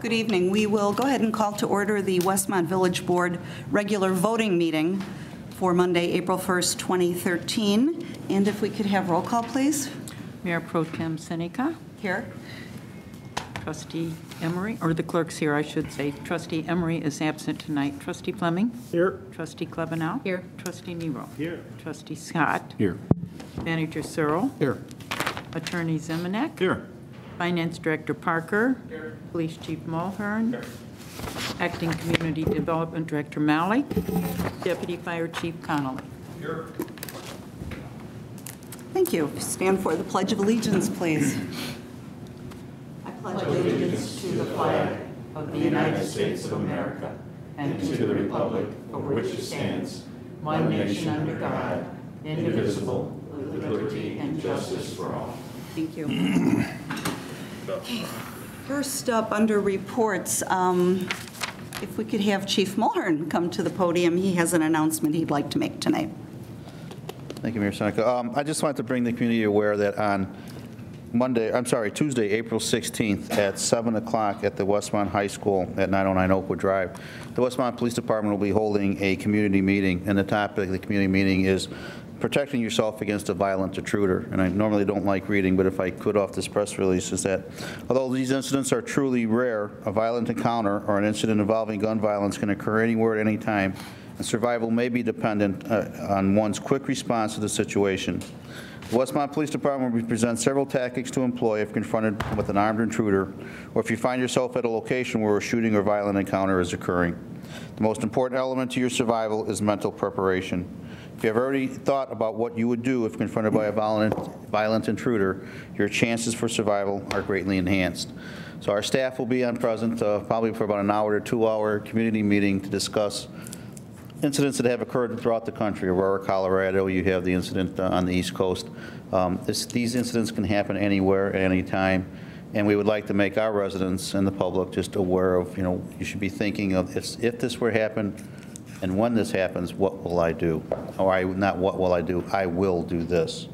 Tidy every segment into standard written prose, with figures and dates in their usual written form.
Good evening. We will go ahead and call to order the Westmont Village Board regular voting meeting for Monday, April 1st, 2013. And if we could have roll call, please. Mayor Pro Tem Seneca. Here. Trustee Emery, or the clerk's here, I should say. Trustee Emery is absent tonight. Trustee Fleming. Here. Trustee Klebanow. Here. Trustee Nero. Here. Trustee Scott. Here. Manager Searle. Here. Attorney Zemanek. Here. Finance Director Parker. Here. Police Chief Mulhern. Here. Acting Community Development Director Malley. Deputy Fire Chief Connolly. Here. Thank you. Stand for the Pledge of Allegiance, please. I pledge allegiance to the flag of the United States of America and to the republic for which it stands, one nation under God, indivisible, with liberty and justice for all. Thank you. Okay. First up, under reports, if we could have Chief Mulhern come to the podium. He has an announcement he'd like to make tonight. Thank you, Mayor Seneca. I just wanted to bring the community aware that on Tuesday, April 16th at 7 o'clock at the Westmont High School at 909 Oakwood Drive, the Westmont Police Department will be holding a community meeting, and the topic of the community meeting is protecting yourself against a violent intruder. And I normally don't like reading, but if I could off this press release, is that although these incidents are truly rare, a violent encounter or an incident involving gun violence can occur anywhere at any time, and survival may be dependent on one's quick response to the situation. The Westmont Police Department will present several tactics to employ if confronted with an armed intruder, or if you find yourself at a location where a shooting or violent encounter is occurring. The most important element to your survival is mental preparation. If you have already thought about what you would do if confronted by a violent intruder, your chances for survival are greatly enhanced. So our staff will be present probably for about an hour to 2-hour community meeting to discuss incidents that have occurred throughout the country. Aurora, Colorado, you have the incident on the East Coast. These incidents can happen anywhere at any time, and we would like to make our residents and the public just aware of, you should be thinking of if this were to happen and when this happens, what will I do? Or not what will I do, I will do this.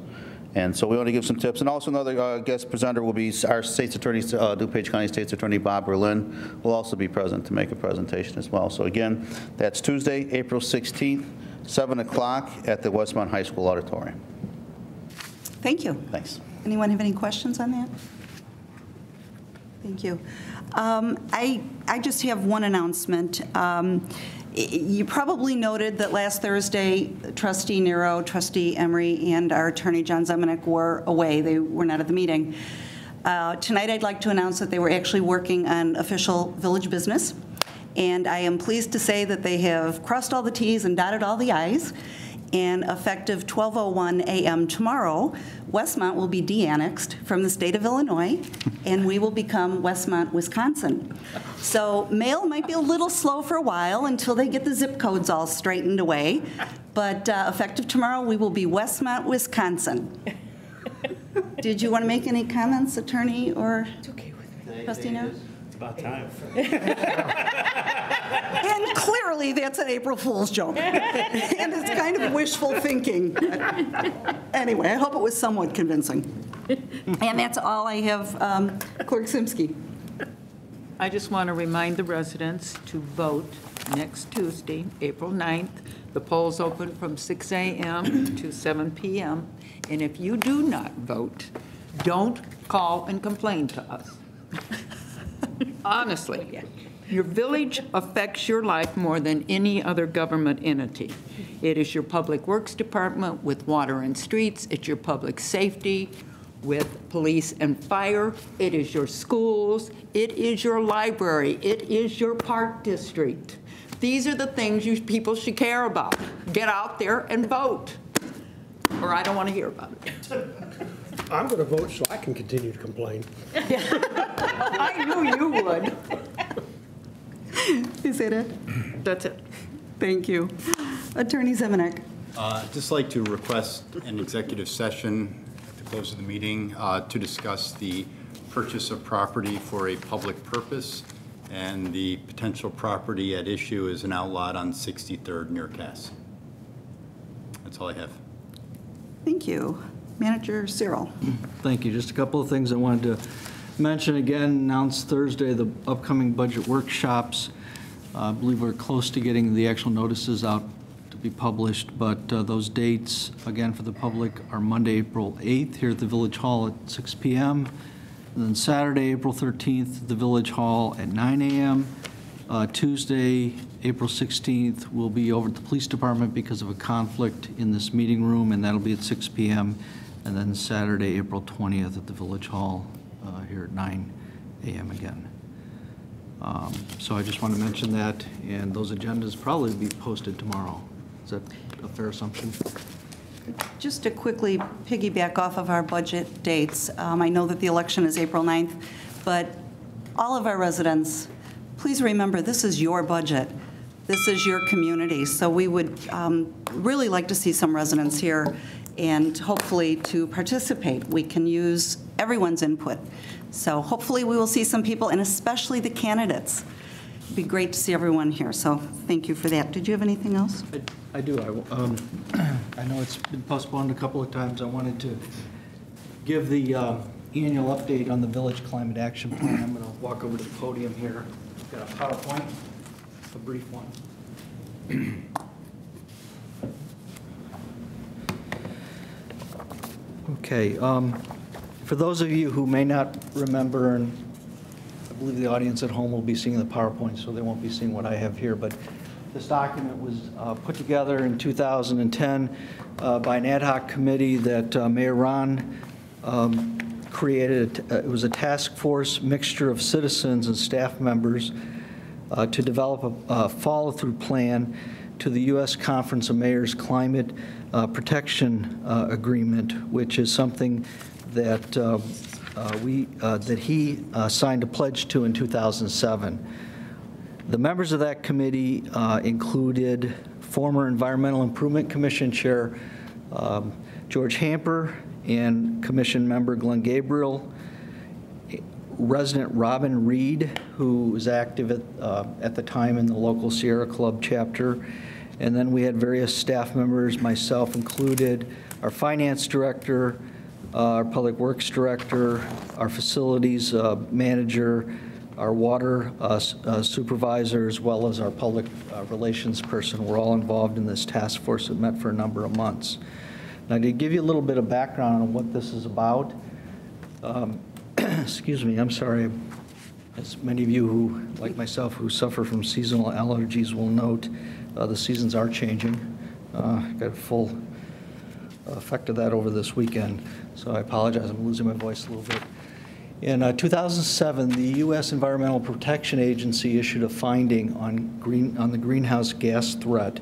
And so we want to give some tips. And also another guest presenter will be our State's Attorney, DuPage County State's Attorney Bob Berlin will also be present to make a presentation as well. So again, that's Tuesday, April 16th, 7 o'clock at the Westmont High School Auditorium. Thank you. Thanks. Anyone have any questions on that? Thank you. I just have one announcement. You probably noted that last Thursday, Trustee Nero, Trustee Emery, and our Attorney John Zemanek were away. They were not at the meeting. Tonight, I'd like to announce that they were actually working on official village business, and I am pleased to say that they have crossed all the T's and dotted all the I's. And effective 12:01 a.m. tomorrow, Westmont will be de-annexed from the state of Illinois, and we will become Westmont, Wisconsin. So mail might be a little slow for a while until they get the zip codes all straightened away, but effective tomorrow, we will be Westmont, Wisconsin. Did you want to make any comments, Attorney or Trustee? It's about time. And clearly, that's an April Fool's joke. And it's kind of wishful thinking. Anyway, I hope it was somewhat convincing. And that's all I have. Clerk Simsky. I just want to remind the residents to vote next Tuesday, April 9th. The polls open from 6 a.m. to 7 p.m. And if you do not vote, don't call and complain to us. Honestly, your village affects your life more than any other government entity. It is your public works department with water and streets. It's your public safety with police and fire. It is your schools. It is your library. It is your park district. These are the things you people should care about. Get out there and vote, or I don't want to hear about it. I'm going to vote so I can continue to complain. I knew you would. Is that it? That's it. Thank you. Attorney Zemanek. I'd just like to request an executive session at the close of the meeting to discuss the purchase of property for a public purpose, and the potential property at issue is an outlot on 63rd near Cass. That's all I have. Thank you. Manager Searle. Thank you. Just a couple of things I wanted to mention again, announce Thursday, the upcoming budget workshops. I believe we're close to getting the actual notices out to be published, but those dates, again, for the public are Monday, April 8th here at the Village Hall at 6 p.m., and then Saturday, April 13th, at the Village Hall at 9 a.m. Tuesday, April 16th, will be over at the Police Department because of a conflict in this meeting room, and that'll be at 6 p.m., and then Saturday, April 20th, at the Village Hall here at 9 a.m. again. So I just want to mention that, and those agendas probably be posted tomorrow. Is that a fair assumption? Just to quickly piggyback off of our budget dates, I know that the election is April 9th, but all of our residents, please remember, this is your budget. This is your community. So we would really like to see some residents here and hopefully to participate. We can use everyone's input. So hopefully we will see some people, and especially the candidates. It'd be great to see everyone here, so thank you for that. Did you have anything else? I do. I know it's been postponed a couple of times. I wanted to give the annual update on the Village Climate Action Plan. I'm going to walk over to the podium here. Got a PowerPoint, a brief one. Okay. For those of you who may not remember, and I believe the audience at home will be seeing the PowerPoint, so they won't be seeing what I have here, but this document was put together in 2010 by an ad hoc committee that Mayor Ron created. It was a task force mixture of citizens and staff members to develop a follow-through plan to the U.S. Conference of Mayors Climate Protection Agreement, which is something that that he signed a pledge to in 2007. The members of that committee included former Environmental Improvement Commission Chair George Hamper and Commission member Glenn Gabriel, resident Robin Reed, who was active at the time in the local Sierra Club chapter, and then we had various staff members, myself included, our finance director, our public works director, our facilities manager, our water supervisor, as well as our public relations person. We're all involved in this task force that met for a number of months. Now, to give you a little bit of background on what this is about, excuse me, I'm sorry. As many of you who, like myself, who suffer from seasonal allergies will note, the seasons are changing. Got a full effect of that over this weekend, so I apologize. I'm losing my voice a little bit. In 2007, the U.S. Environmental Protection Agency issued a finding on the greenhouse gas threat.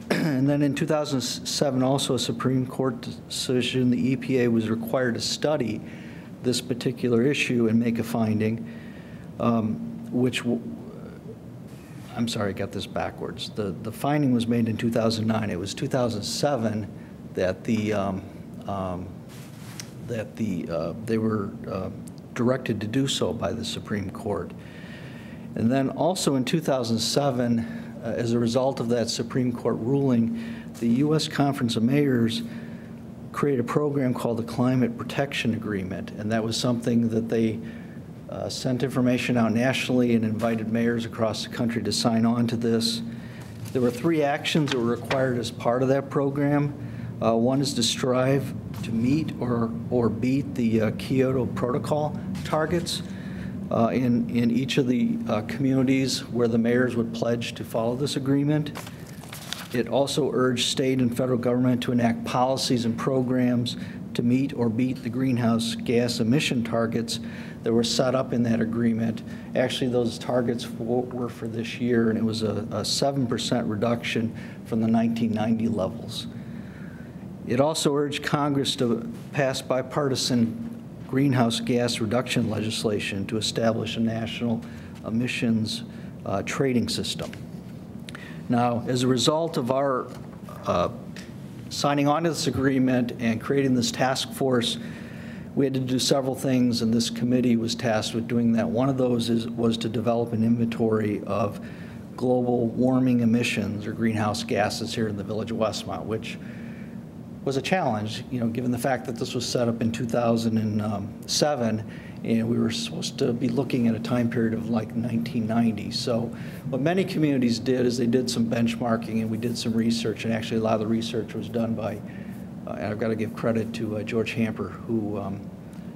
And then in 2007, also a Supreme Court decision, the EPA was required to study this particular issue and make a finding, I'm sorry, I got this backwards. The finding was made in 2009. It was 2007 that they were directed to do so by the Supreme Court. And then also in 2007, as a result of that Supreme Court ruling, the U.S. Conference of Mayors created a program called the Climate Protection Agreement, and that was something that they sent information out nationally and invited mayors across the country to sign on to this. There were 3 actions that were required as part of that program. One is to strive to meet or beat the Kyoto Protocol targets in each of the communities where the mayors would pledge to follow this agreement. It also urged state and federal government to enact policies and programs to meet or beat the greenhouse gas emission targets that were set up in that agreement. Actually, those targets were for this year, and it was a 7% reduction from the 1990 levels. It also urged Congress to pass bipartisan greenhouse gas reduction legislation to establish a national emissions trading system. Now, as a result of our signing on to this agreement and creating this task force, we had to do several things, and this committee was tasked with doing that. One of those was to develop an inventory of global warming emissions or greenhouse gases here in the village of Westmont, which was a challenge, given the fact that this was set up in 2007, and we were supposed to be looking at a time period of like 1990. So what many communities did is they did some benchmarking, and we did some research, and actually a lot of the research was done by, and I've got to give credit to George Hamper, who,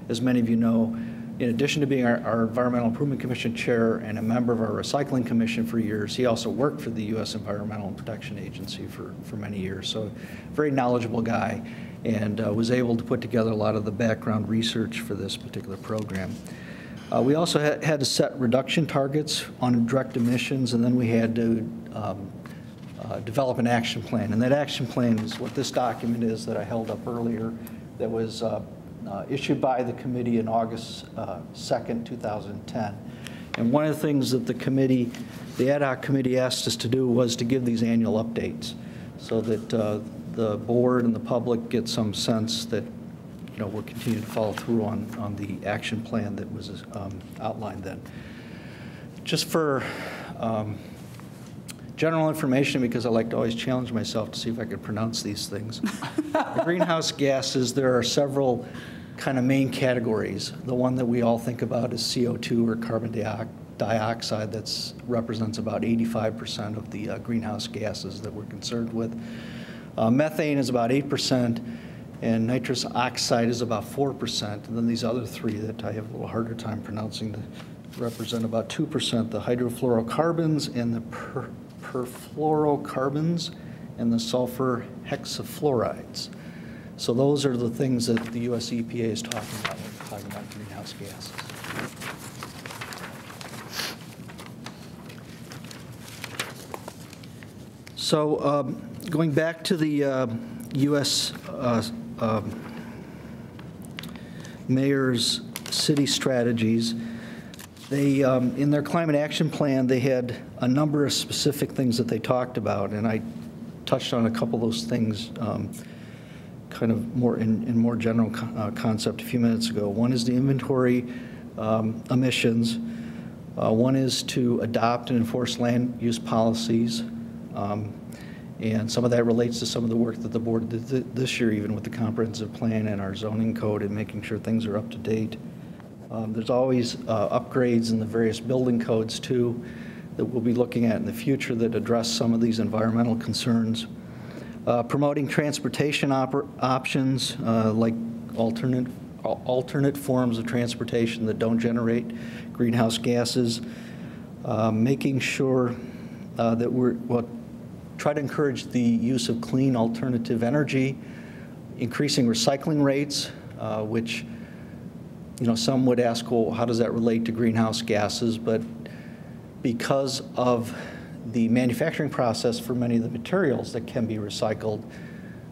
as many of you know, in addition to being our Environmental Improvement Commission chair and a member of our Recycling Commission for years, he also worked for the U.S. Environmental Protection Agency for many years. So very knowledgeable guy, and was able to put together a lot of the background research for this particular program. We also had to set reduction targets on direct emissions, and then we had to develop an action plan. And that action plan is what this document is that I held up earlier, that was issued by the committee in August 2nd, 2010. And one of the things that the ad hoc committee asked us to do was to give these annual updates so that the board and the public get some sense that we're continuing to follow through on the action plan that was outlined then. Just for general information, because I like to always challenge myself to see if I could pronounce these things. The greenhouse gases, there are several kind of main categories. The one that we all think about is CO2, or carbon dioxide. That represents about 85% of the greenhouse gases that we're concerned with. Methane is about 8%, and nitrous oxide is about 4%. And then these other three that I have a little harder time pronouncing that represent about 2%, the hydrofluorocarbons and the perfluorocarbons and the sulfur hexafluorides. So those are the things that the US EPA is talking about when we're talking about greenhouse gases. So going back to the US mayor's city strategies, they, in their climate action plan, they had a number of specific things that they talked about, and I touched on a couple of those things kind of more in more general concept a few minutes ago. One is the inventory emissions. One is to adopt and enforce land use policies. And some of that relates to some of the work that the board did this year, even with the comprehensive plan and our zoning code, and making sure things are up to date. There's always upgrades in the various building codes, too, that we'll be looking at in the future that address some of these environmental concerns. Promoting transportation options, like alternate forms of transportation that don't generate greenhouse gases. Making sure that we'll try to encourage the use of clean alternative energy, increasing recycling rates, which some would ask, well, how does that relate to greenhouse gases? But because of the manufacturing process for many of the materials that can be recycled,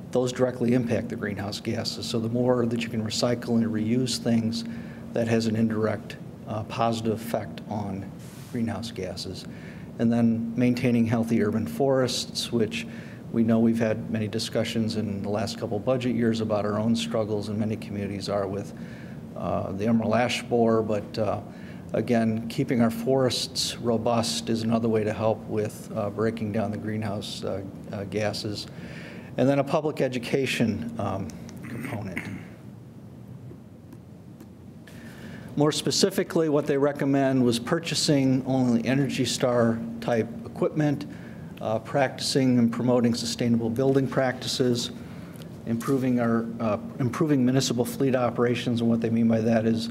those directly impact the greenhouse gases. So the more that you can recycle and reuse things, that has an indirect positive effect on greenhouse gases. And then maintaining healthy urban forests, which we know we've had many discussions in the last couple budget years about our own struggles, and many communities are with the emerald ash borer, but again, keeping our forests robust is another way to help with breaking down the greenhouse gases. And then a public education component. More specifically, what they recommend was purchasing only Energy Star type equipment, practicing and promoting sustainable building practices, improving municipal fleet operations, and what they mean by that is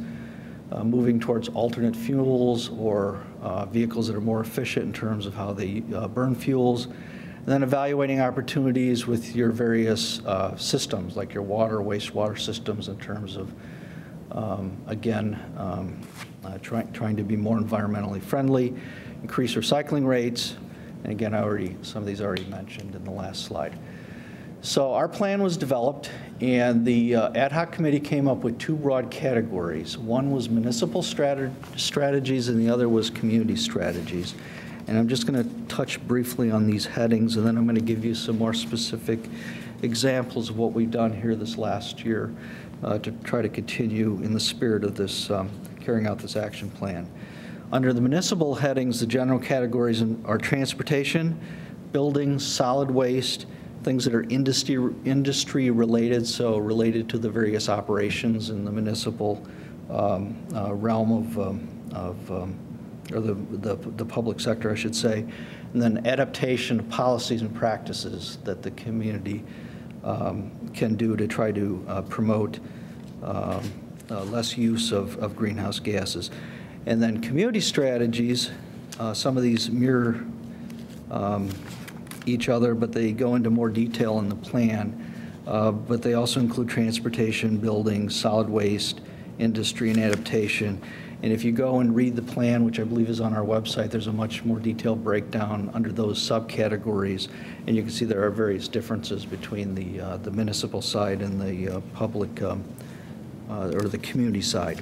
moving towards alternate fuels or vehicles that are more efficient in terms of how they burn fuels, and then evaluating opportunities with your various systems, like your water, wastewater systems, in terms of, trying to be more environmentally friendly, increase recycling rates, and again, some of these already mentioned in the last slide. So our plan was developed, and the ad hoc committee came up with two broad categories. One was municipal strategies, and the other was community strategies. And I'm just going to touch briefly on these headings, and then I'm going to give you some more specific examples of what we've done here this last year to try to continue in the spirit of this, carrying out this action plan. Under the municipal headings, the general categories are transportation, buildings, solid waste, things that are industry related, so related to the various operations in the municipal realm or the public sector, I should say, and then adaptation of policies and practices that the community can do to try to promote less use of greenhouse gases. And then community strategies, some of these mirror each other, but they go into more detail in the plan. But they also include transportation, buildings, solid waste, industry, and adaptation. And if you go and read the plan, which I believe is on our website, there's a much more detailed breakdown under those subcategories. And you can see there are various differences between the municipal side and the public or the community side.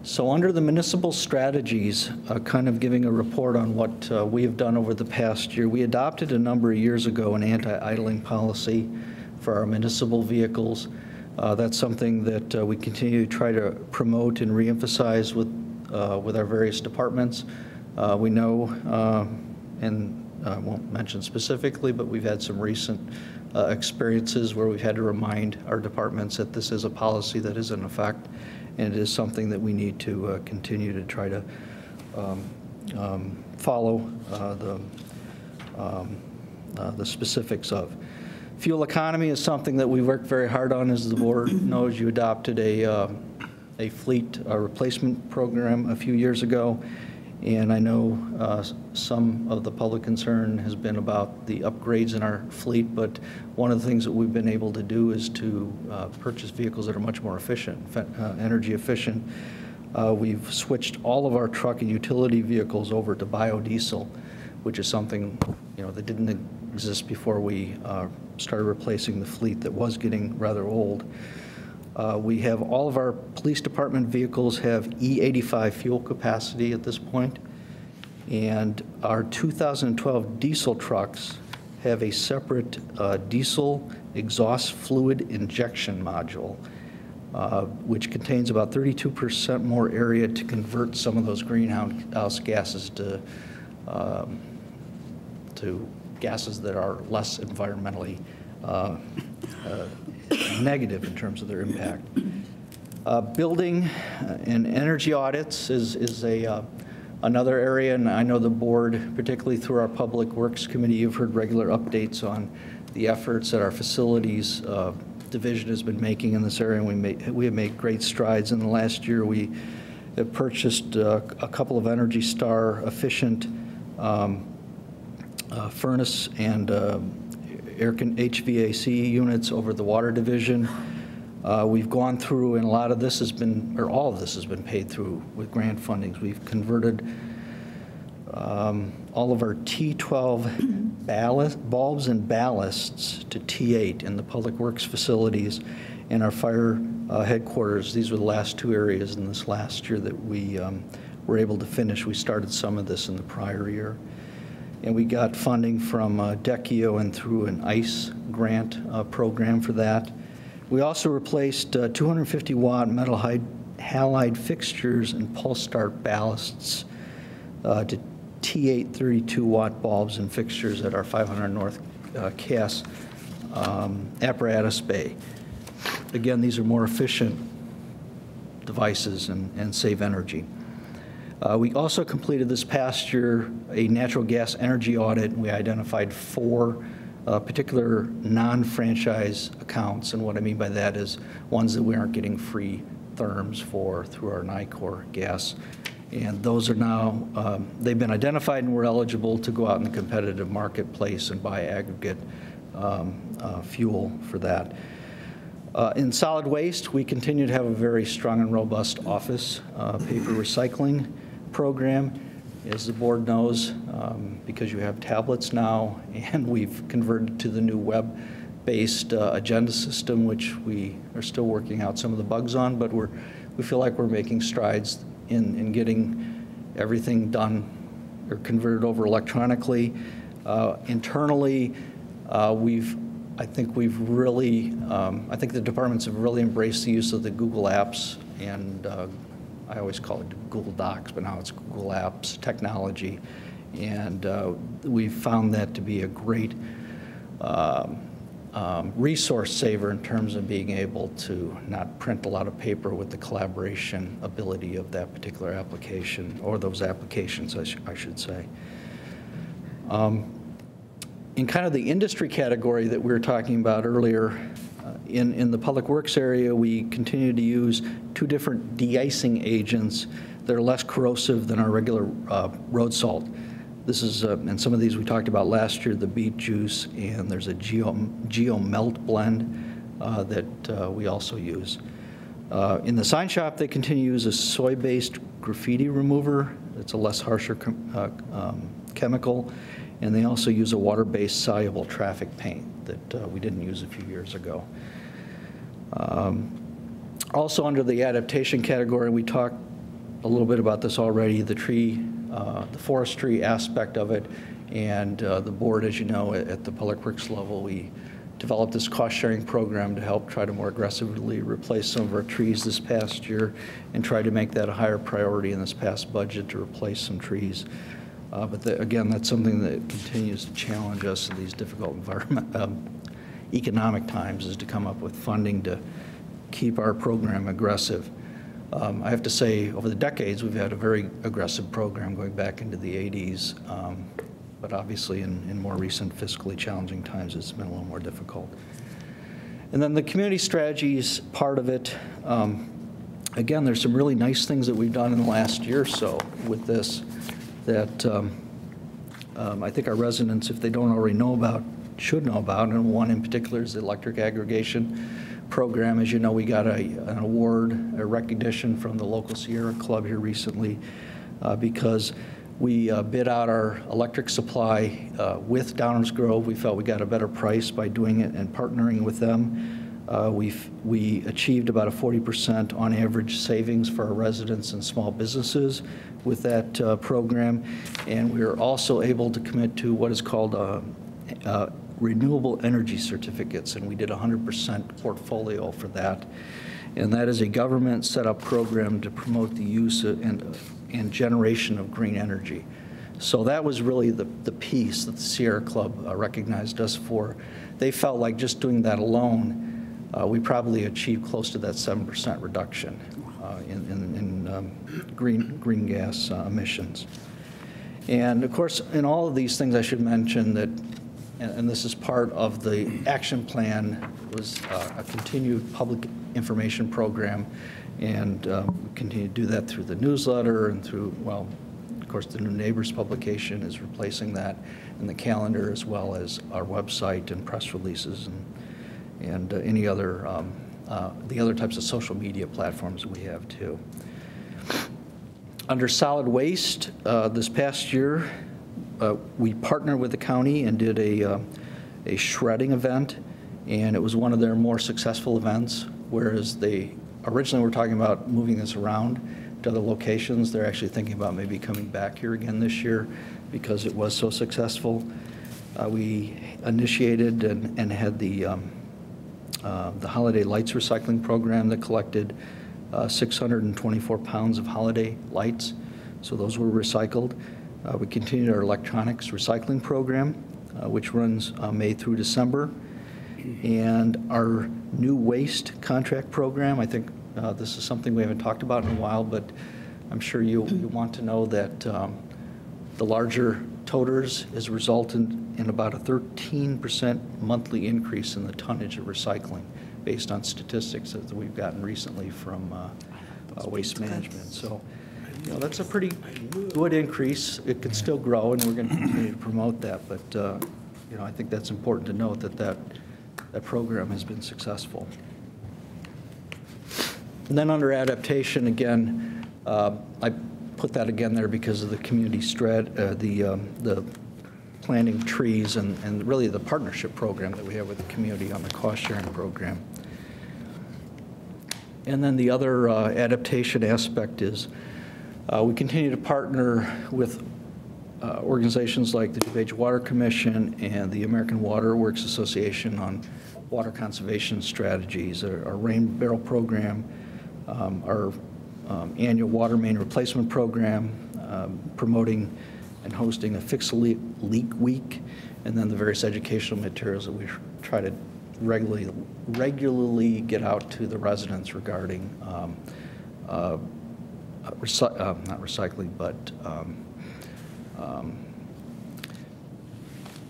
So under the municipal strategies, kind of giving a report on what we have done over the past year, we adopted a number of years ago an anti-idling policy for our municipal vehicles. That's something that we continue to try to promote and reemphasize with our various departments. We know, and I won't mention specifically, but we've had some recent experiences where we've had to remind our departments that this is a policy that is in effect, and it is something that we need to continue to try to follow the specifics of. Fuel economy is something that we worked very hard on. As the board knows, you adopted a fleet replacement program a few years ago, and I know some of the public concern has been about the upgrades in our fleet, but one of the things that we've been able to do is to purchase vehicles that are much more efficient, energy efficient. We've switched all of our truck and utility vehicles over to biodiesel, which is something that didn't exist before we started replacing the fleet that was getting rather old. We have all of our police department vehicles have E85 fuel capacity at this point, and our 2012 diesel trucks have a separate diesel exhaust fluid injection module, which contains about 32% more area to convert some of those greenhouse gases to gases that are less environmentally negative in terms of their impact. Building and energy audits is another area, and I know the board, particularly through our Public Works Committee, you've heard regular updates on the efforts that our facilities division has been making in this area, and we have made great strides. In the last year, we have purchased a couple of Energy Star efficient furnace and HVAC units over the water division. We've gone through, and a lot of this has been, or all of this has been paid through with grant fundings. We've converted all of our T12 bulbs and ballasts to T8 in the Public Works facilities and our fire headquarters. These were the last two areas in this last year that we were able to finish. We started some of this in the prior year. And we got funding from DECIO and through an ICE grant program for that. We also replaced 250-watt metal halide fixtures and pulse start ballasts to T8 32-watt bulbs and fixtures at our 500 North Cass apparatus bay. Again, these are more efficient devices and save energy. We also completed this past year a natural gas energy audit. We identified 4 particular non-franchise accounts, and what I mean by that is ones that we aren't getting free therms for through our NICOR gas. And those are now, they've been identified and we're eligible to go out in the competitive marketplace and buy aggregate fuel for that. In solid waste, we continue to have a very strong and robust office paper recycling program. As the board knows, because you have tablets now, and we've converted to the new web-based agenda system, which we are still working out some of the bugs on, but we feel like we're making strides in getting everything done or converted over electronically. Internally, I think the departments have really embraced the use of the Google Apps, and I always call it Google Docs, but now it's Google Apps technology. And we found that to be a great resource saver in terms of being able to not print a lot of paper with the collaboration ability of that particular application, or those applications, I should say. In kind of the industry category that we were talking about earlier, in the public works area, we continue to use 2 different de-icing agents that are less corrosive than our regular road salt. This is, and some of these we talked about last year, the beet juice, and there's a Geo Melt blend that we also use. In the sign shop, they continue to use a soy-based graffiti remover. It's a less harsher chemical, and they also use a water-based soluble traffic paint that we didn't use a few years ago. Also under the adaptation category, we talked a little bit about this already, the forestry aspect of it, and the board, as you know, at the public works level, we developed this cost-sharing program to help try to more aggressively replace some of our trees this past year and try to make that a higher priority in this past budget to replace some trees. But again, that's something that continues to challenge us in these difficult economic times, is to come up with funding to keep our program aggressive. I have to say, over the decades, we've had a very aggressive program going back into the 80s, but obviously in more recent fiscally challenging times, it's been a little more difficult. And then the community strategies part of it, again, there's some really nice things that we've done in the last year or so with this that I think our residents, if they don't already know about, should know about, and one in particular is the electric aggregation program. As you know, we got an award, a recognition from the local Sierra Club here recently because we bid out our electric supply with Downers Grove. We felt we got a better price by doing it and partnering with them. We achieved about a 40% on average savings for our residents and small businesses with that program, and we were also able to commit to what is called renewable energy certificates, and we did 100% portfolio for that. And that is a government set up program to promote the use and generation of green energy. So that was really the piece that the Sierra Club recognized us for. They felt like just doing that alone, we probably achieved close to that 7% reduction in green gas emissions. And of course, in all of these things, I should mention that, and this is part of the action plan, was a continued public information program, and we continue to do that through the newsletter and through, well, of course, the New Neighbors publication is replacing that, and the calendar, as well as our website and press releases and any other, the other types of social media platforms we have too. Under solid waste, this past year, we partnered with the county and did a shredding event, and it was one of their more successful events, whereas they originally were talking about moving this around to other locations. They're actually thinking about maybe coming back here again this year because it was so successful. We initiated and had the Holiday Lights Recycling Program that collected 624 pounds of holiday lights, so those were recycled. We continued our electronics recycling program, which runs May through December. And our new waste contract program, I think this is something we haven't talked about in a while, but I'm sure you want to know that the larger toters has resulted in about a 13% monthly increase in the tonnage of recycling based on statistics that we've gotten recently from Waste Management. So, you know, that's a pretty good increase. It could still grow, and we're going to continue to promote that. But, you know, I think that's important to note that program has been successful. And then under adaptation, again, I put that again there because of the community the planting trees and really the partnership program that we have with the community on the cost-sharing program. And then the other adaptation aspect is we continue to partner with organizations like the DuPage Water Commission and the American Water Works Association on water conservation strategies, our rain barrel program, our annual water main replacement program, promoting and hosting a Fix a Leak Week, and then the various educational materials that we try to regularly get out to the residents regarding not recycling, but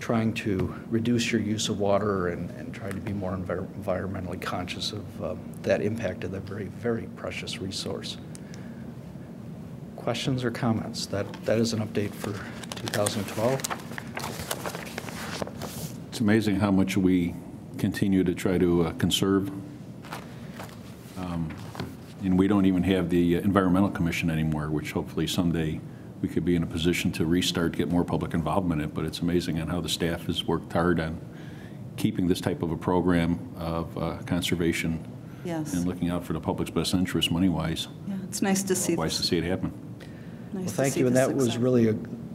trying to reduce your use of water and try to be more environmentally conscious of that impact of that very, very precious resource. Questions or comments? That is an update for 2012. It's amazing how much we continue to try to conserve. And we don't even have the Environmental Commission anymore, which hopefully someday we could be in a position to restart, get more public involvement in it. But it's amazing on how the staff has worked hard on keeping this type of a program of conservation Yes. and looking out for the public's best interest money-wise. Yeah, it's nice to see Nice to see it happen. Nice Well, to thank see you, and the that was success. really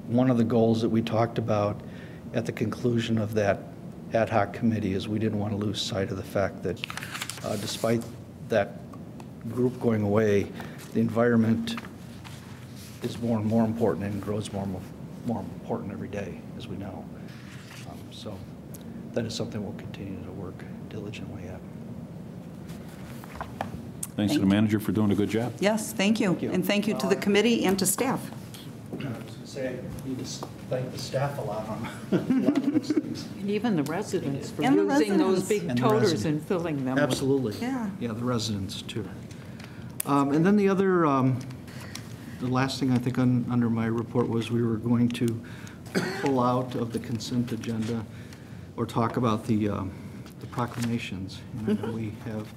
one of the goals that we talked about at the conclusion of that ad hoc committee, is we didn't want to lose sight of the fact that despite that group going away, the environment is more and more important and grows more important every day, as we know. So that is something we'll continue to work diligently at. Thanks to the manager for doing a good job. Yes, thank you. you. And thank you to the committee and to staff. I was going to say, I need to thank the staff a lot on a lot of those things. And even the residents for And the using those residents. big And the toters residents. and filling them with. Absolutely. Yeah. Yeah, the residents, too. And then the other, the last thing I think under my report was we were going to pull out of the consent agenda or talk about the proclamations. And I know we have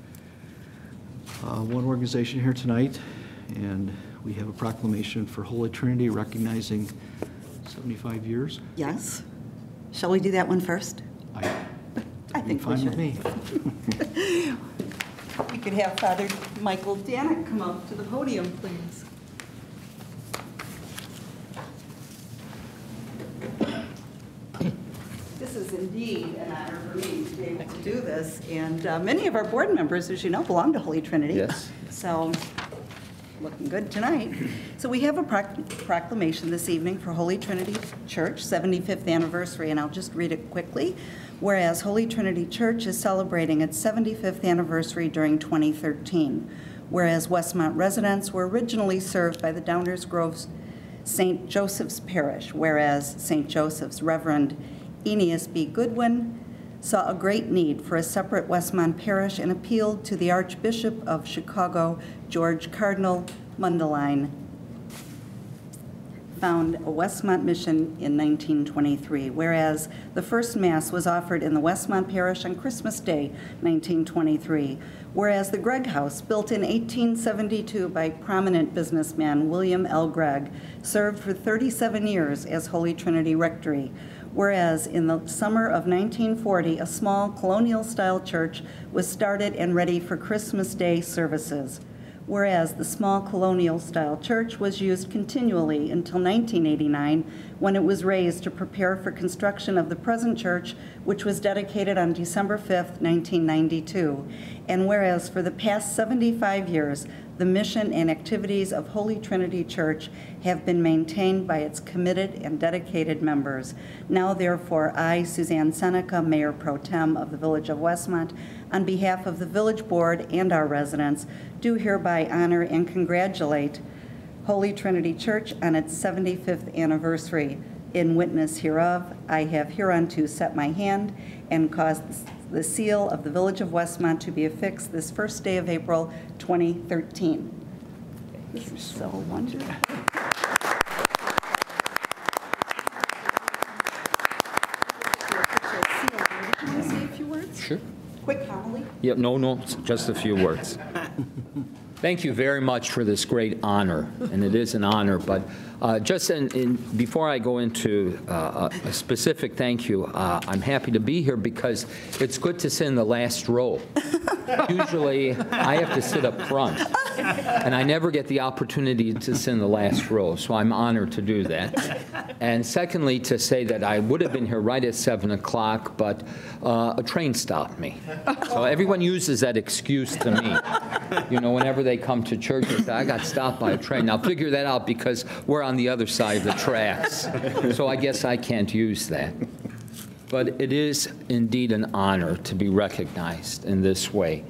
one organization here tonight, and we have a proclamation for Holy Trinity recognizing 75 years. Yes. Shall we do that one first? I think we Fine with should. me. We could have Father Michael Danick come up to the podium, please. This is indeed an honor for me to be able to do this, and many of our board members, as you know, belong to Holy Trinity. Yes. So, looking good tonight. So we have a proclamation this evening for Holy Trinity Church, 75th anniversary, and I'll just read it quickly. Whereas Holy Trinity Church is celebrating its 75th anniversary during 2013. Whereas Westmont residents were originally served by the Downers Grove St. Joseph's Parish, whereas St. Joseph's Reverend Aeneas B. Goodwin saw a great need for a separate Westmont parish and appealed to the Archbishop of Chicago, George Cardinal Mundelein, found a Westmont mission in 1923, whereas the first Mass was offered in the Westmont Parish on Christmas Day, 1923, whereas the Gregg House, built in 1872 by prominent businessman William L. Gregg, served for 37 years as Holy Trinity Rectory, whereas in the summer of 1940, a small colonial-style church was started and ready for Christmas Day services, whereas the small colonial-style church was used continually until 1989, when it was raised to prepare for construction of the present church, which was dedicated on December 5th, 1992. And whereas for the past 75 years, the mission and activities of Holy Trinity Church have been maintained by its committed and dedicated members. Now, therefore, I, Suzanne Seneca, Mayor Pro Tem of the Village of Westmont, on behalf of the Village Board and our residents, do hereby honor and congratulate Holy Trinity Church on its 75th anniversary. In witness hereof, I have hereunto set my hand and caused the seal of the Village of Westmont to be affixed this first day of April 2013. This is so wonderful. Do you want to say a few words? Sure. Quick homily? Yep, no, just a few words. Thank you very much for this great honor, and it is an honor, but just before I go into a specific thank you, I'm happy to be here because it's good to sit in the last row. Usually, I have to sit up front. And I never get the opportunity to sit in the last row, so I'm honored to do that. And secondly, to say that I would have been here right at 7 o'clock, but a train stopped me. So everyone uses that excuse to me. You know, whenever they come to church, they say, I got stopped by a train. Now, figure that out because we're on the other side of the tracks. So I guess I can't use that. But it is indeed an honor to be recognized in this way.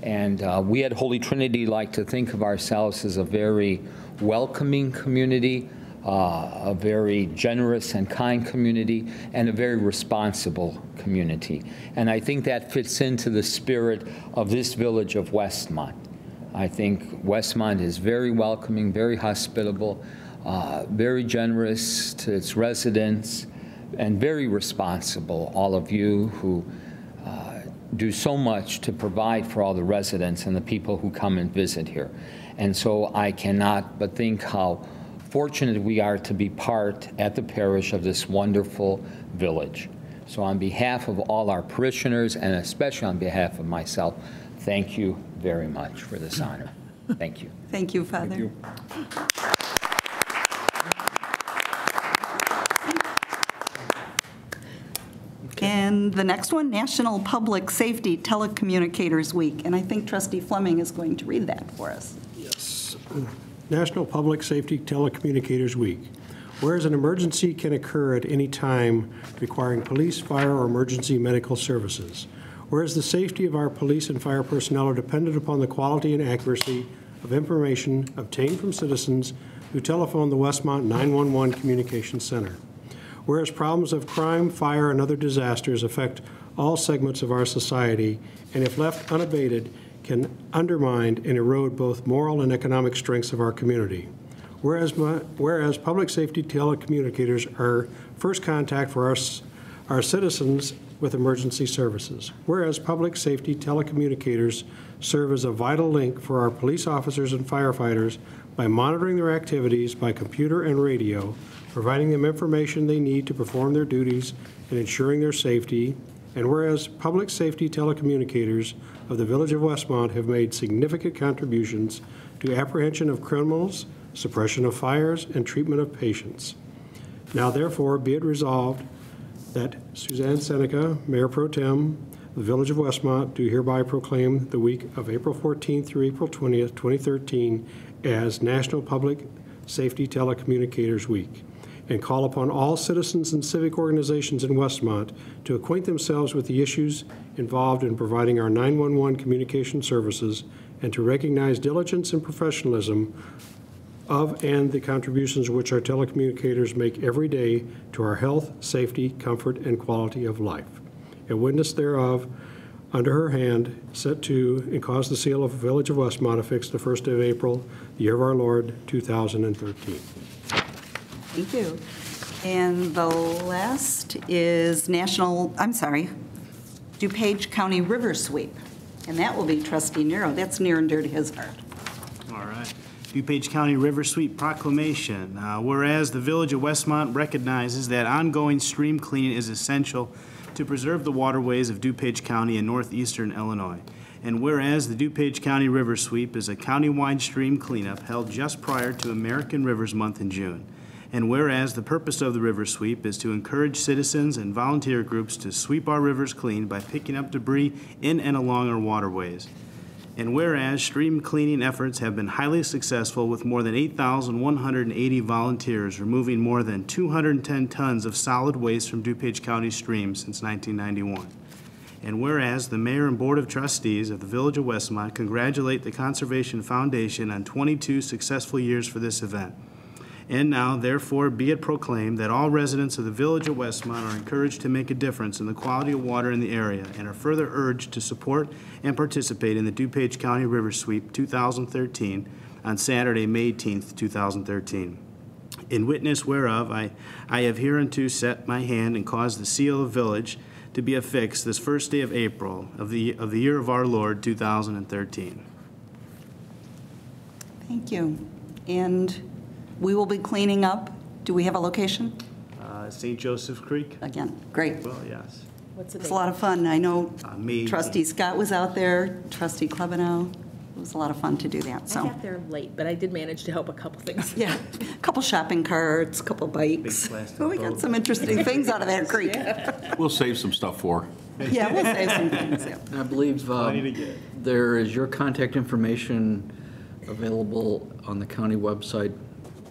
And we at Holy Trinity like to think of ourselves as a very welcoming community, a very generous and kind community, and a very responsible community. And I think that fits into the spirit of this village of Westmont. I think Westmont is very welcoming, very hospitable, very generous to its residents, and very responsible, all of you who do so much to provide for all the residents and the people who come and visit here. And so I cannot but think how fortunate we are to be part at the parish of this wonderful village. So on behalf of all our parishioners, and especially on behalf of myself, thank you very much for this honor. Thank you. Thank you, Father. Thank you. And the next one, National Public Safety Telecommunicators Week. And I think Trustee Fleming is going to read that for us. Yes. National Public Safety Telecommunicators Week. Whereas an emergency can occur at any time requiring police, fire, or emergency medical services. Whereas the safety of our police and fire personnel are dependent upon the quality and accuracy of information obtained from citizens who telephone the Westmont 911 Communications Center. Whereas problems of crime, fire, and other disasters affect all segments of our society, and if left unabated, can undermine and erode both moral and economic strengths of our community. Whereas public safety telecommunicators are first contact for our citizens with emergency services. Whereas public safety telecommunicators serve as a vital link for our police officers and firefighters by monitoring their activities by computer and radio, providing them information they need to perform their duties and ensuring their safety. And whereas public safety telecommunicators of the Village of Westmont have made significant contributions to apprehension of criminals, suppression of fires, and treatment of patients. Now therefore be it resolved that Suzanne Seneca, Mayor Pro Tem, the Village of Westmont, do hereby proclaim the week of April 14th through April 20th, 2013 as National Public Safety Telecommunicators Week, and call upon all citizens and civic organizations in Westmont to acquaint themselves with the issues involved in providing our 911 communication services and to recognize diligence and professionalism of and the contributions which our telecommunicators make every day to our health, safety, comfort, and quality of life. A witness thereof, under her hand, set to and cause the seal of the Village of Westmont affixed the 1st of April, the year of our Lord, 2013. Thank you. And the last is DuPage County River Sweep. And that will be Trustee Nero. That's near and dear to his heart. All right. DuPage County River Sweep Proclamation. Whereas the Village of Westmont recognizes that ongoing stream cleaning is essential to preserve the waterways of DuPage County in northeastern Illinois. And whereas the DuPage County River Sweep is a countywide stream cleanup held just prior to American Rivers Month in June. And whereas the purpose of the river sweep is to encourage citizens and volunteer groups to sweep our rivers clean by picking up debris in and along our waterways. And whereas stream cleaning efforts have been highly successful with more than 8,180 volunteers removing more than 210 tons of solid waste from DuPage County streams since 1991. And whereas the Mayor and Board of Trustees of the Village of Westmont congratulate the Conservation Foundation on 22 successful years for this event. And now, therefore, be it proclaimed that all residents of the Village of Westmont are encouraged to make a difference in the quality of water in the area and are further urged to support and participate in the DuPage County River Sweep 2013 on Saturday, May 18th, 2013. In witness whereof, I have hereunto set my hand and caused the seal of village to be affixed this first day of April of the year of our Lord, 2013. Thank you. And we will be cleaning up. Do we have a location? St. Joseph Creek? Again, great. Well, yes. It's a lot of fun. I know May Trustee Scott was out there, Trustee Klebanow. It was a lot of fun to do that, I so. got there late, but I did manage to help a couple things. Yeah, a couple shopping carts, a couple bikes. plastic Oh, we got boat. some interesting things out of that creek. We'll save some stuff for her. Yeah, we'll save some things, yeah. And I believe there is your contact information available on the county website.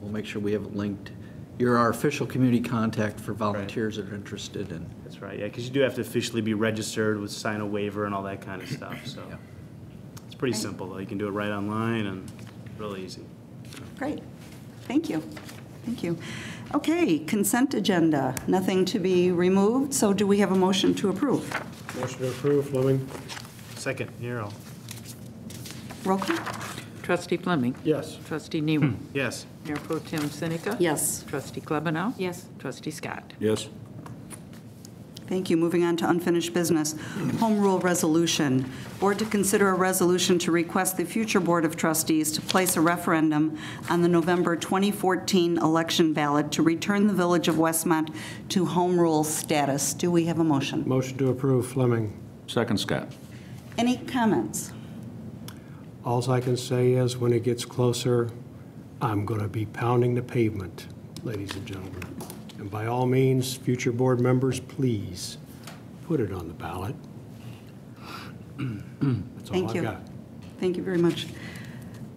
We'll make sure we have it linked. You're our official community contact for volunteers that are interested in. That's right, yeah, because you do have to officially be registered with sign a waiver and all that kind of stuff, so. It's pretty simple, though. You can do it right online and really easy. Great. Thank you. Thank you. Okay, consent agenda. Nothing to be removed, so do we have a motion to approve? Motion to approve, Fleming? Second, Nero. Roll call? Trustee Fleming. Yes. Trustee Nero. Yes. Mayor Pro Tem Seneca. Yes. Trustee Klebanow. Yes. Trustee Scott. Yes. Thank you. Moving on to unfinished business. Home rule resolution. Board to consider a resolution to request the future Board of Trustees to place a referendum on the November 2014 election ballot to return the Village of Westmont to home rule status. Do we have a motion? Motion to approve, Fleming? Second, Scott. Any comments? Alls I can say is, when it gets closer, I'm going to be pounding the pavement, ladies and gentlemen. And by all means, future board members, please put it on the ballot. That's all Thank I've you. got. Thank you very much.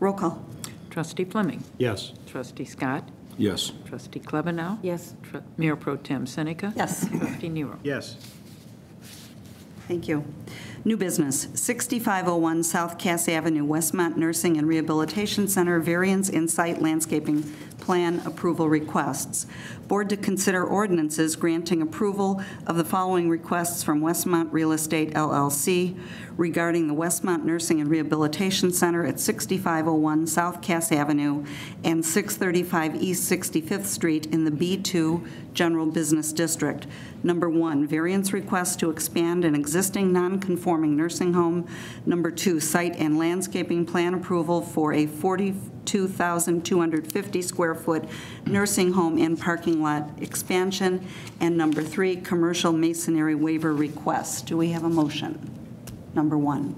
Roll call. Trustee Fleming. Yes. Trustee Scott. Yes. Trustee Klebanow. Yes. Mayor Pro Tem Seneca. Yes. Trustee Nero. Yes. Thank you. New business, 6501 South Cass Avenue, Westmont Nursing and Rehabilitation Center, variance in site landscaping plan approval requests. Board to consider ordinances granting approval of the following requests from Westmont Real Estate LLC regarding the Westmont Nursing and Rehabilitation Center at 6501 South Cass Avenue and 635 East 65th Street in the B2 General Business District. Number one, variance request to expand an existing non-conforming nursing home. Number two, site and landscaping plan approval for a 42,250 square foot nursing home and parking lot expansion. And number three, commercial masonry waiver request. Do we have a motion? Number one.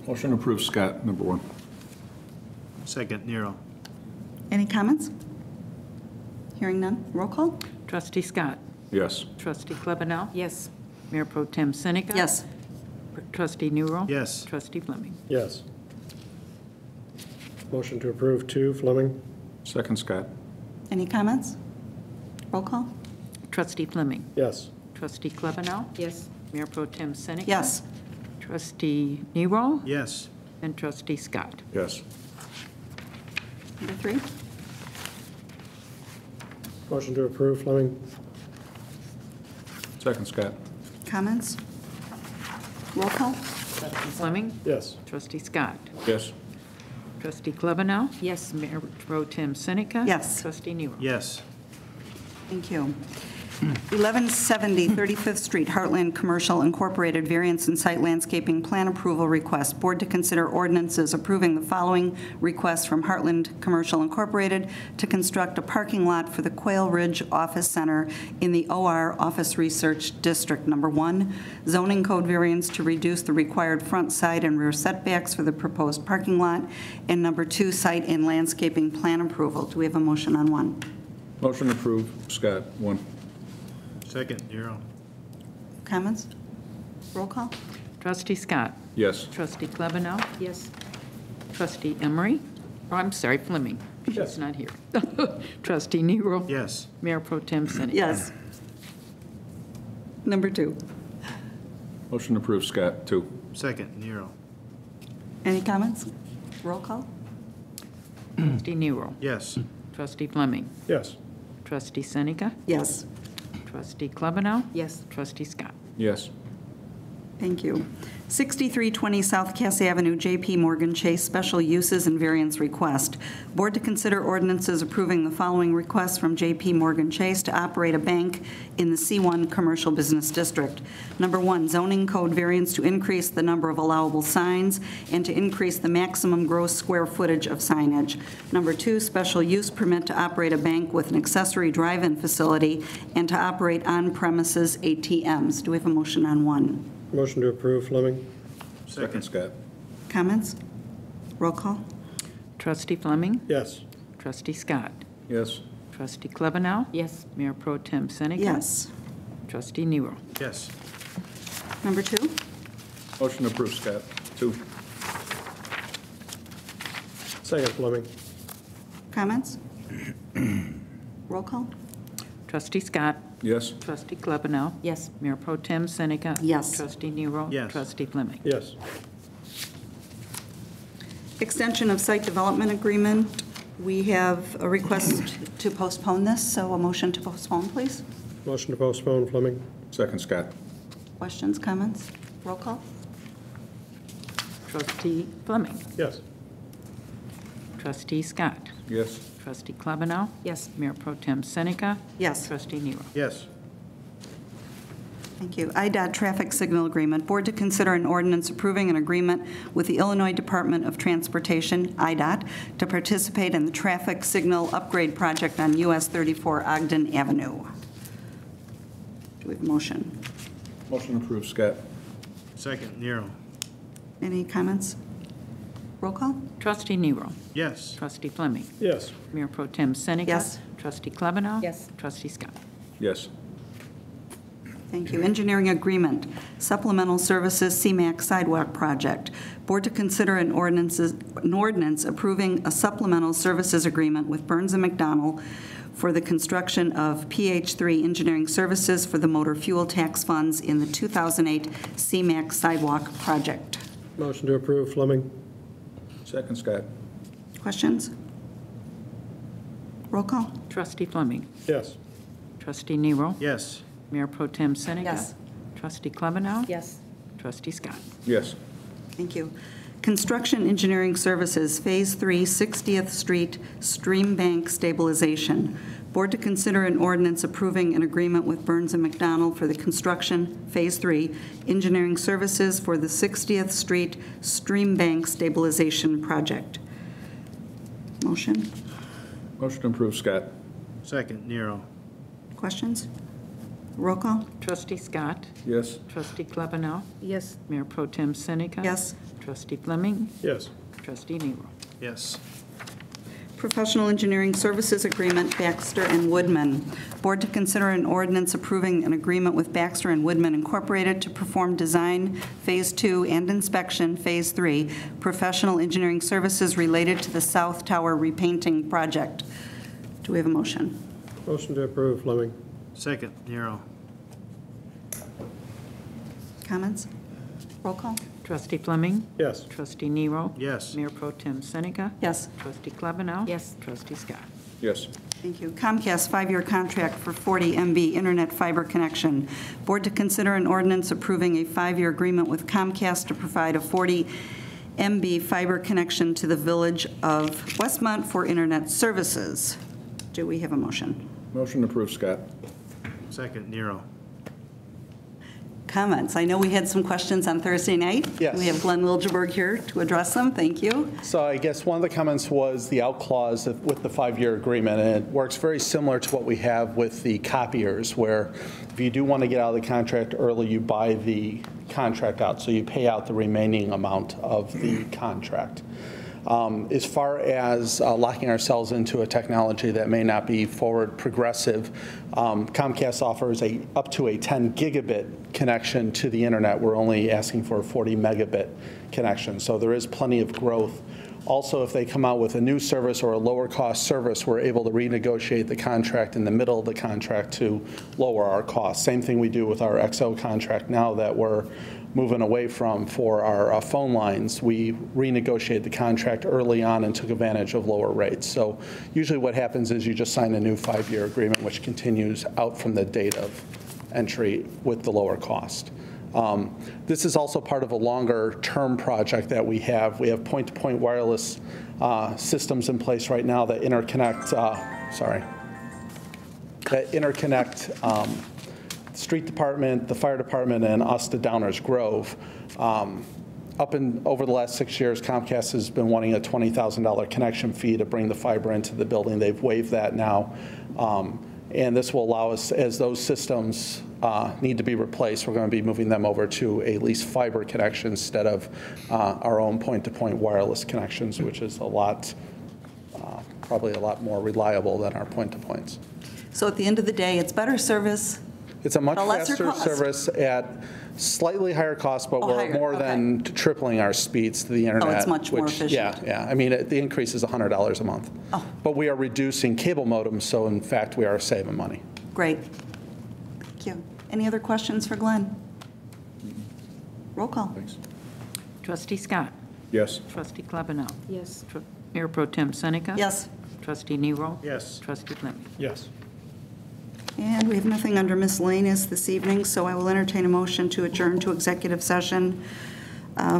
Motion to approve, Scott, number one. Second, Nero. Any comments? Hearing none. Roll call? Trustee Scott. Yes. Trustee Klebanow. Yes. Mayor Pro Tem Seneca. Yes. Trustee Nero. Yes. Trustee Fleming. Yes. Motion to approve, two, Fleming? Second, Scott. Any comments? Roll call? Trustee Fleming. Yes. Trustee Klebanow. Yes. Mayor Pro Tem Seneca. Yes. Trustee Nero. Yes. And Trustee Scott. Yes. Number three? Motion to approve, Fleming? Second, Scott. Comments? Roll call? Trustee Fleming. Yes. Trustee Scott. Yes. Trustee Klebanow. Yes. Mayor Pro Tem Seneca. Yes. Trustee Nero. Yes. Thank you. 1170 35th Street, Heartland Commercial Incorporated, variance and site landscaping plan approval request. Board to consider ordinances approving the following requests from Heartland Commercial Incorporated to construct a parking lot for the Quail Ridge Office Center in the OR Office Research District. Number one, zoning code variance to reduce the required front, side, and rear setbacks for the proposed parking lot. And number two, site and landscaping plan approval. Do we have a motion on one? Motion to approve, Scott, one. Second, Nero. Comments? Roll call? Trustee Scott. Yes. Trustee Klebanow. Yes. Trustee Emery. Oh, I'm sorry, Fleming. She's not here. Trustee Nero. Yes. Mayor Pro Tem Seneca. Yes. Number two. Motion to approve, Scott, two. Second, Nero. Any comments? Roll call? Trustee Nero. Yes. Trustee Fleming. Yes. Trustee Seneca. Yes. Trustee Klebanow. Yes. Trustee Scott. Yes. Thank you. 6320 South Cass Avenue, J.P. Morgan Chase, special uses and variance request. Board to consider ordinances approving the following requests from J.P. Morgan Chase to operate a bank in the C1 Commercial Business District. Number one, zoning code variance to increase the number of allowable signs and to increase the maximum gross square footage of signage. Number two, special use permit to operate a bank with an accessory drive-in facility and to operate on-premises ATMs. Do we have a motion on one? Motion to approve, Fleming? Second, Scott. Comments? Roll call? Trustee Fleming? Yes. Trustee Scott? Yes. Trustee Klebanow? Yes. Mayor Pro Tem Seneca? Yes. Trustee Nero? Yes. Number 2? Motion to approve, Scott. 2. Second, Fleming. Comments? Roll call? Trustee Scott? Yes. Trustee Klebanow? Yes. Mayor Pro Tem Seneca? Yes. Trustee Nero? Yes. Trustee Fleming? Yes. Extension of site development agreement. We have a request to postpone this, so a motion to postpone, please. Motion to postpone, Fleming. Second, Scott. Questions, comments? Roll call? Trustee Fleming? Yes. Trustee Scott? Yes. Trustee Klebanow? Yes. Mayor Pro Tem Seneca? Yes. Trustee Nero? Yes. Thank you. IDOT traffic signal agreement. Board to consider an ordinance approving an agreement with the Illinois Department of Transportation, IDOT, to participate in the traffic signal upgrade project on US 34 Ogden Avenue. Do we have a motion? Motion to approve, Scott. Second, Nero. Any comments? Roll call? Trustee Nero? Yes. Trustee Fleming? Yes. Mayor Pro Tem Seneca? Yes. Trustee Klebanow? Yes. Trustee Scott? Yes. Thank you. Engineering agreement, supplemental services CMAQ sidewalk project. Board to consider an ordinance approving a supplemental services agreement with Burns & McDonnell for the construction of PH3 engineering services for the motor fuel tax funds in the 2008 CMAQ sidewalk project. Motion to approve, Fleming. Second, Scott. Questions? Roll call? Trustee Fleming? Yes. Trustee Nero? Yes. Mayor Pro Tem Seneca? Yes. Trustee Klebanow? Yes. Trustee Scott? Yes. Thank you. Construction engineering services, Phase 3, 60th Street Stream Bank stabilization. Board to consider an ordinance approving an agreement with Burns & McDonnell for the construction, Phase 3, engineering services for the 60th Street Stream Bank stabilization project. Motion? Motion to approve, Scott. Second, Nero. Questions? Roll call? Trustee Scott? Yes. Trustee Klebanow? Yes. Mayor Pro Tem Seneca? Yes. Trustee Fleming? Yes. Trustee Nero? Yes. Professional engineering services agreement, Baxter and Woodman. Board to consider an ordinance approving an agreement with Baxter and Woodman Incorporated to perform design, Phase 2, and inspection, Phase 3, professional engineering services related to the South Tower repainting project. Do we have a motion? Motion to approve, Fleming. Second, Nero. Comments? Roll call? Trustee Fleming? Yes. Trustee Nero? Yes. Mayor Pro Tem Seneca? Yes. Trustee Klebanow? Yes. Trustee Scott? Yes. Thank you. Comcast 5-year contract for 40 MB internet fiber connection. Board to consider an ordinance approving a 5-year agreement with Comcast to provide a 40 MB fiber connection to the village of Westmont for internet services. Do we have a motion? Motion to approve, Scott. Second, Nero. Comments? I know we had some questions on Thursday night. Yes. We have Glenn Wilgeberg here to address them. Thank you. So I guess one of the comments was the out clause with the 5-year agreement, and it works very similar to what we have with the copiers, where if you do want to get out of the contract early, you buy the contract out, so you pay out the remaining amount of the contract. As far as locking ourselves into a technology that may not be forward progressive, Comcast offers up to a 10 gigabit connection to the internet. We're only asking for a 40 megabit connection, so there is plenty of growth. Also, if they come out with a new service or a lower cost service, we're able to renegotiate the contract in the middle of the contract to lower our costs. Same thing we do with our XO contract now that we're moving away from for our phone lines. We renegotiated the contract early on and took advantage of lower rates. So usually what happens is you just sign a new 5-year agreement which continues out from the date of entry with the lower cost. This is also part of a longer-term project that we have. We have point-to-point wireless systems in place right now that interconnect, street department, the fire department, and us to Downers Grove. Over the last 6 years, Comcast has been wanting a $20,000 connection fee to bring the fiber into the building. They've waived that now. And this will allow us, as those systems need to be replaced, we're going to be moving them over to a leased fiber connection instead of our own point-to-point wireless connections, which is probably a lot more reliable than our point-to-points. So at the end of the day, it's better service. It's a much At a lesser faster cost. service at slightly higher cost, but we're higher, more than tripling our speeds to the internet. much more which- efficient. Yeah. I mean, the increase is $100 a month. Oh. But we are reducing cable modems, so in fact, we are saving money. Great. Thank you. Any other questions for Glenn? Roll call. Trustee Scott. Yes. Trustee Klebanow. Yes. Mayor Pro Tem Seneca. Yes. Trustee Nero. Yes. Trustee Fleming. Yes. And we have nothing under miscellaneous this evening, so I will entertain a motion to adjourn to executive session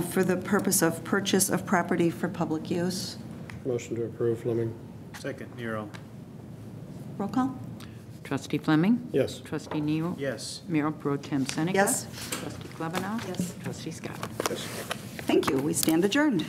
for the purpose of purchase of property for public use. Motion to approve, Fleming. Second, Nero. Roll call? Trustee Fleming. Yes. Trustee Nero. Yes. Mayor Pro Tem Seneca. Yes. Trustee Klebanow. Yes. Trustee Scott. Yes. Thank you. We stand adjourned.